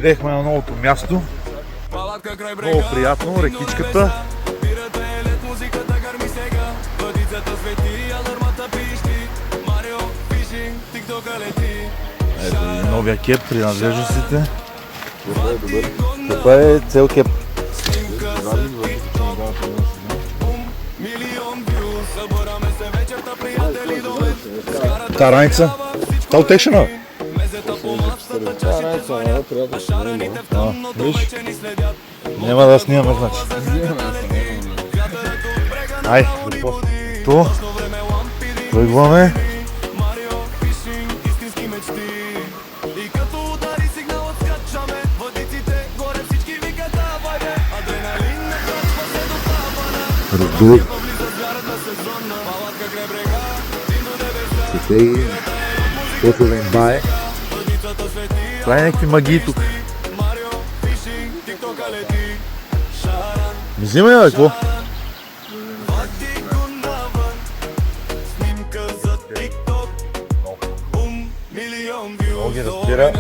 Дойдехме на новото място. Много приятно, рекичката. Ето и новия кеп, принадлежностите. Добър. Това е цел кеп. Та раница. Та отекшена. Виж? Няма да снимаме, значи. Ай, то. Тръгваме. Раздуй. Стратегии. Какво да им бае. Прави някакви магии тук. Не взимай, бе, какво? Много ги разбира.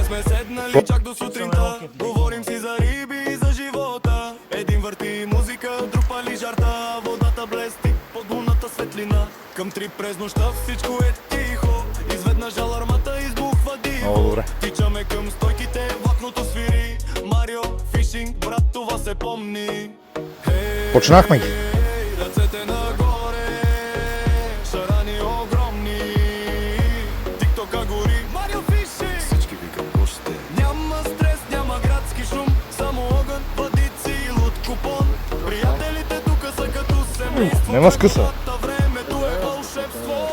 Говорим си за риби и за живота. Един върти музика, друг пали жарта. Водата блести под лунната светлина. Към 3 през нощта всичко е тихо. Изведнъж алармата избухва диво. Много добре. Тичаме към стойките, влакното свири. Марио, фишинг, брат, това се помни. Почнахме ги. Ръцете нагоре, шарани огромни. Тиктока гори, Марио фишинг. Всички викам още. Няма стрес, няма градски шум. Само огън, въдици и луд купон. Приятелите тука са като семейство. Нема скъса. Времето е вълшебство.